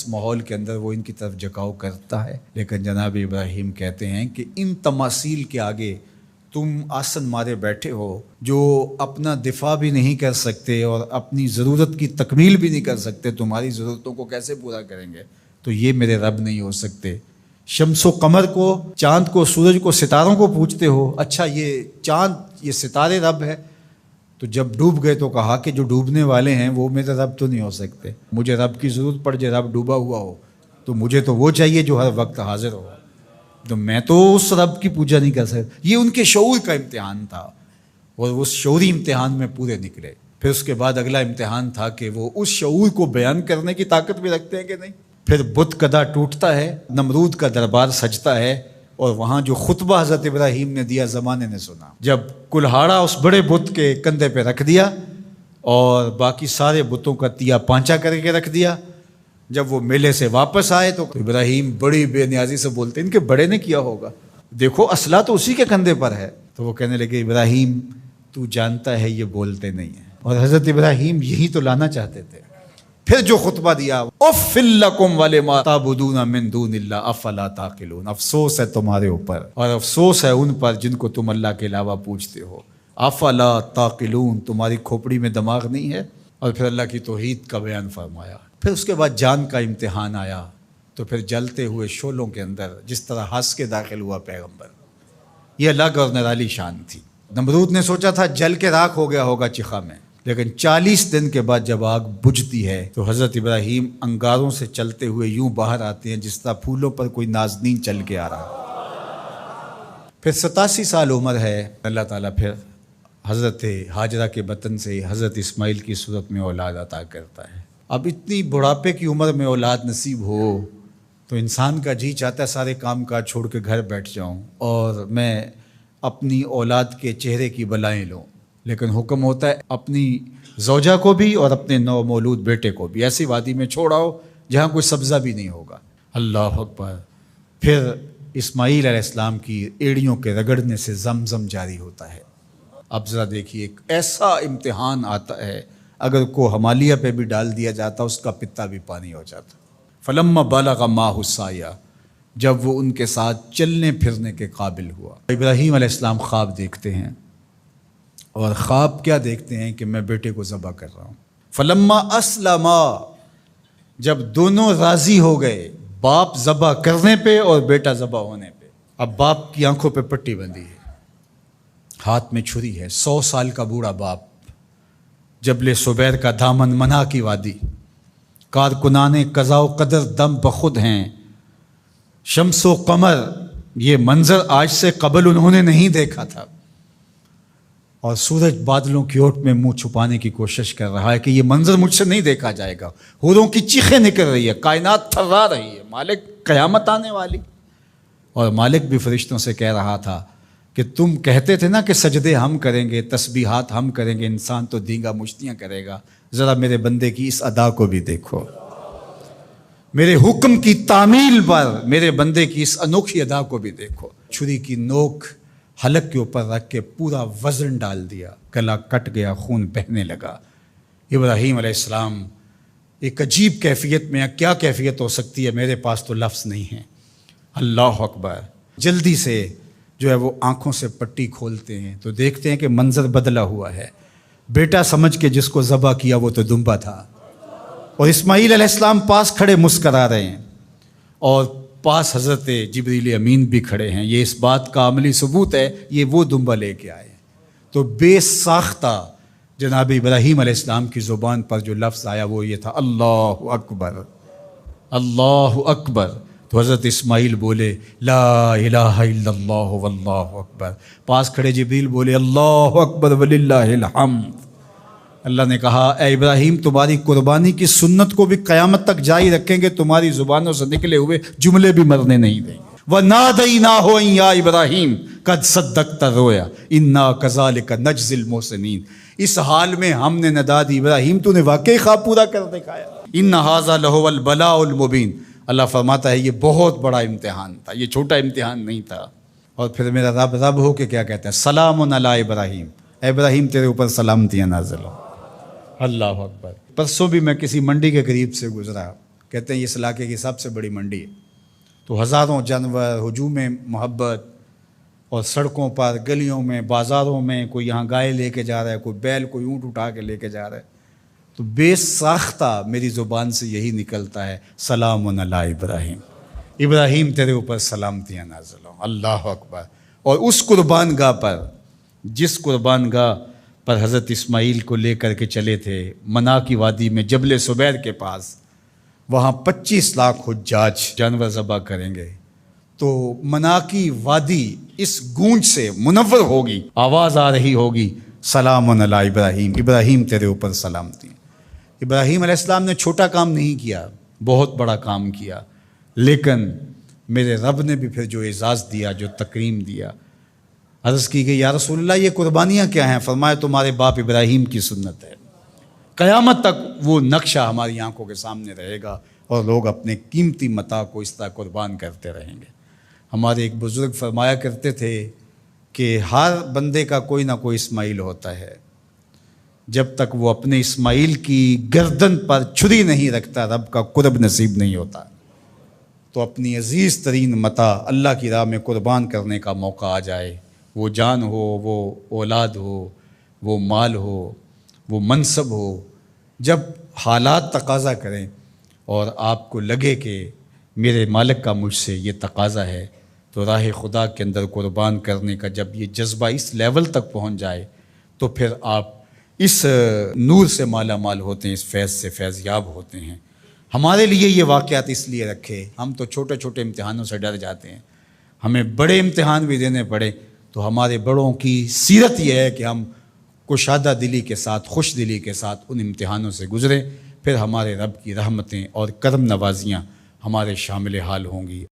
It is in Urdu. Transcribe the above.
اس ماحول کے اندر وہ ان کی طرف جھکاؤ کرتا ہے، لیکن جناب ابراہیم کہتے ہیں کہ ان تماثیل کے آگے تم آسن مارے بیٹھے ہو، جو اپنا دفاع بھی نہیں کر سکتے اور اپنی ضرورت کی تکمیل بھی نہیں کر سکتے، تمہاری ضرورتوں کو کیسے پورا کریں گے؟ تو یہ میرے رب نہیں ہو سکتے۔ شمس و قمر کو، چاند کو، سورج کو، ستاروں کو پوچھتے ہو، اچھا یہ چاند، یہ ستارے رب ہے؟ تو جب ڈوب گئے تو کہا کہ جو ڈوبنے والے ہیں وہ میرے رب تو نہیں ہو سکتے، مجھے رب کی ضرورت پڑ جائے، رب ڈوبا ہوا ہو تو مجھے تو وہ چاہیے جو ہر وقت حاضر ہو، تو میں تو اس رب کی پوجا نہیں کر سکتا۔ یہ ان کے شعور کا امتحان تھا اور اس شعوری امتحان میں پورے نکلے۔ پھر اس کے بعد اگلا امتحان تھا کہ وہ اس شعور کو بیان کرنے کی طاقت بھی رکھتے ہیں کہ نہیں۔ پھر بت کدا ٹوٹتا ہے، نمرود کا دربار سجتا ہے، اور وہاں جو خطبہ حضرت ابراہیم نے دیا زمانے نے سنا، جب کلہاڑا اس بڑے بت کے کندھے پہ رکھ دیا اور باقی سارے بتوں کا تیا پانچا کر کے رکھ دیا، جب وہ میلے سے واپس آئے تو ابراہیم بڑی بے نیازی سے بولتے، ان کے بڑے نے کیا ہوگا، دیکھو اسلحہ تو اسی کے کندھے پر ہے۔ تو وہ کہنے لگے ابراہیم تو جانتا ہے یہ بولتے نہیں ہیں، اور حضرت ابراہیم یہی تو لانا چاہتے تھے۔ پھر جو خطبہ دیا، اف لکم ولما تعبدون من دون اللہ افلا تعقلون، افسوس ہے تمہارے اوپر اور افسوس ہے ان پر جن کو تم اللہ کے علاوہ پوجتے ہو، افلا تعقلون، تمہاری کھوپڑی میں دماغ نہیں ہے۔ اور پھر اللہ کی توحید کا بیان فرمایا۔ پھر اس کے بعد جان کا امتحان آیا، تو پھر جلتے ہوئے شعلوں کے اندر جس طرح ہنس کے داخل ہوا پیغمبر، یہ الگ اور نرالی شان تھی۔ نمرود نے سوچا تھا جل کے راکھ ہو گیا ہوگا چخا میں، لیکن 40 دن کے بعد جب آگ بجھتی ہے تو حضرت ابراہیم انگاروں سے چلتے ہوئے یوں باہر آتے ہیں جس طرح پھولوں پر کوئی نازنین چل کے آ رہا۔ پھر 87 سال عمر ہے، اللہ تعالیٰ پھر حضرت ہاجرہ کے بطن سے حضرت اسماعیل کی صورت میں اولاد عطا کرتا ہے۔ اب اتنی بڑھاپے کی عمر میں اولاد نصیب ہو تو انسان کا جی چاہتا ہے سارے کام کاج چھوڑ کے گھر بیٹھ جاؤں اور میں اپنی اولاد کے چہرے کی بلائیں لوں، لیکن حکم ہوتا ہے اپنی زوجہ کو بھی اور اپنے نو مولود بیٹے کو بھی ایسی وادی میں چھوڑاؤ جہاں کوئی سبزہ بھی نہیں ہوگا۔ اللہ اکبر۔ پھر اسماعیل علیہ السلام کی ایڑیوں کے رگڑنے سے زمزم جاری ہوتا ہے۔ اب ذرا دیکھیے، ایک ایسا امتحان آتا ہے، اگر کو ہمالیہ پہ بھی ڈال دیا جاتا اس کا پتا بھی پانی ہو جاتا۔ فلما بلغ معہ السعی، جب وہ ان کے ساتھ چلنے پھرنے کے قابل ہوا۔ ابراہیم علیہ السلام خواب دیکھتے ہیں، اور خواب کیا دیکھتے ہیں کہ میں بیٹے کو ذبح کر رہا ہوں۔ فلما اسلما، جب دونوں راضی ہو گئے، باپ ذبح کرنے پہ اور بیٹا ذبح ہونے پہ۔ اب باپ کی آنکھوں پہ پٹی بندھی ہے، ہاتھ میں چھری ہے، 100 سال کا بوڑھا باپ، جبل صبیر کا دامن منا کی وادی، کارکنان قضاء و قدر دم بخود ہیں، شمس و قمر، یہ منظر آج سے قبل انہوں نے نہیں دیکھا تھا، اور سورج بادلوں کی اوٹ میں منہ چھپانے کی کوشش کر رہا ہے کہ یہ منظر مجھ سے نہیں دیکھا جائے گا۔ حوروں کی چیخیں نکل رہی ہے، کائنات تھرا رہی ہے، مالک قیامت آنے والی۔ اور مالک بھی فرشتوں سے کہہ رہا تھا کہ تم کہتے تھے نا کہ سجدے ہم کریں گے، تسبیحات ہم کریں گے، انسان تو دینگا مشتیاں کرے گا، ذرا میرے بندے کی اس ادا کو بھی دیکھو، میرے حکم کی تعمیل پر میرے بندے کی اس انوکھی ادا کو بھی دیکھو۔ چھری کی نوک حلق کے اوپر رکھ کے پورا وزن ڈال دیا، گلا کٹ گیا، خون بہنے لگا۔ ابراہیم علیہ السلام ایک عجیب کیفیت میں، کیا کیفیت ہو سکتی ہے، میرے پاس تو لفظ نہیں ہیں۔ اللہ اکبر۔ جلدی سے جو ہے وہ آنکھوں سے پٹی کھولتے ہیں تو دیکھتے ہیں کہ منظر بدلا ہوا ہے۔ بیٹا سمجھ کے جس کو ذبح کیا وہ تو دمبا تھا، اور اسماعیل علیہ السلام پاس کھڑے مسکرا رہے ہیں، اور پاس حضرت جبریل امین بھی کھڑے ہیں۔ یہ اس بات کا عملی ثبوت ہے یہ وہ دمبا لے کے آئے۔ تو بے ساختہ جناب ابراہیم علیہ السلام کی زبان پر جو لفظ آیا وہ یہ تھا، اللہ اکبر، اللہ اکبر۔ تو حضرت اسماعیل بولے لا الہ الا اللہ واللہ اکبر۔ پاس کھڑے جبریل بولے اللہ اکبر وللہ الحمد۔ اللہ نے کہا اے ابراہیم تمہاری قربانی کی سنت کو بھی قیامت تک جاری رکھیں گے، تمہاری زبانوں سے نکلے ہوئے جملے بھی مرنے نہیں دیں گے۔ وَنَادَيْنَاهُ أَن يَا إِبْرَاهِيمُ قَدْ صَدَّقْتَ الرُّؤْيَا إِنَّا كَذَلِكَ نَجْزِي الْمُحْسِنِينَ۔ اس حال میں ہم نے ندا دی ابراہیم تو نے واقعی خواب پورا کر دکھایا۔ إِنَّ هَذَا لَهُوَ الْبَلَاءُ الْمُبِينُ۔ اللہ فرماتا ہے یہ بہت بڑا امتحان تھا، یہ چھوٹا امتحان نہیں تھا۔ اور پھر میرا رب ہو کے کیا کہتا ہے، سلام علی ابراہیم، اے ابراہیم تیرے اوپر سلامتیاں نازل ہو۔ اللہ اکبر۔ پرسوں بھی میں کسی منڈی کے قریب سے گزرا، کہتے ہیں یہ اس علاقے کی سب سے بڑی منڈی ہے، تو ہزاروں جانور، ہجوم محبت، اور سڑکوں پر، گلیوں میں، بازاروں میں کوئی یہاں گائے لے کے جا رہا ہے، کوئی بیل، کوئی اونٹ اٹھا کے لے کے جا رہا ہے، تو بے ساختہ میری زبان سے یہی نکلتا ہے، سلام علی ابراہیم، ابراہیم تیرے اوپر سلامتیاں نازل ہوں، اللہ اکبر۔ اور اس قربان گاہ پر، جس قربان گاہ پر حضرت اسماعیل کو لے کر کے چلے تھے، منا کی وادی میں جبل سبیر کے پاس، وہاں 25 لاکھ حجاج جانور ذبح کریں گے، تو منا کی وادی اس گونج سے منور ہوگی، آواز آ رہی ہوگی، سلام علی ابراہیم، ابراہیم تیرے اوپر سلامتی۔ ابراہیم علیہ السلام نے چھوٹا کام نہیں کیا، بہت بڑا کام کیا، لیکن میرے رب نے بھی پھر جو اعزاز دیا، جو تکریم دیا، عرض کی گئی یا رسول اللہ یہ قربانیاں کیا ہیں؟ فرمایا تمہارے باپ ابراہیم کی سنت ہے، قیامت تک وہ نقشہ ہماری آنکھوں کے سامنے رہے گا، اور لوگ اپنے قیمتی متاع کو اس طرح قربان کرتے رہیں گے۔ ہمارے ایک بزرگ فرمایا کرتے تھے کہ ہر بندے کا کوئی نہ کوئی اسماعیل ہوتا ہے، جب تک وہ اپنے اسماعیل کی گردن پر چھری نہیں رکھتا رب کا قرب نصیب نہیں ہوتا۔ تو اپنی عزیز ترین متاع اللہ کی راہ میں قربان کرنے کا موقع آ جائے، وہ جان ہو، وہ اولاد ہو، وہ مال ہو، وہ منصب ہو، جب حالات تقاضا کریں اور آپ کو لگے کہ میرے مالک کا مجھ سے یہ تقاضا ہے، تو راہ خدا کے اندر قربان کرنے کا جب یہ جذبہ اس لیول تک پہنچ جائے، تو پھر آپ اس نور سے مالا مال ہوتے ہیں، اس فیض سے فیض یاب ہوتے ہیں۔ ہمارے لیے یہ واقعات اس لیے رکھے، ہم تو چھوٹے چھوٹے امتحانوں سے ڈر جاتے ہیں، ہمیں بڑے امتحان بھی دینے پڑے تو ہمارے بڑوں کی سیرت یہ ہے کہ ہم کشادہ دلی کے ساتھ، خوش دلی کے ساتھ ان امتحانوں سے گزریں، پھر ہمارے رب کی رحمتیں اور کرم نوازیاں ہمارے شامل حال ہوں گی۔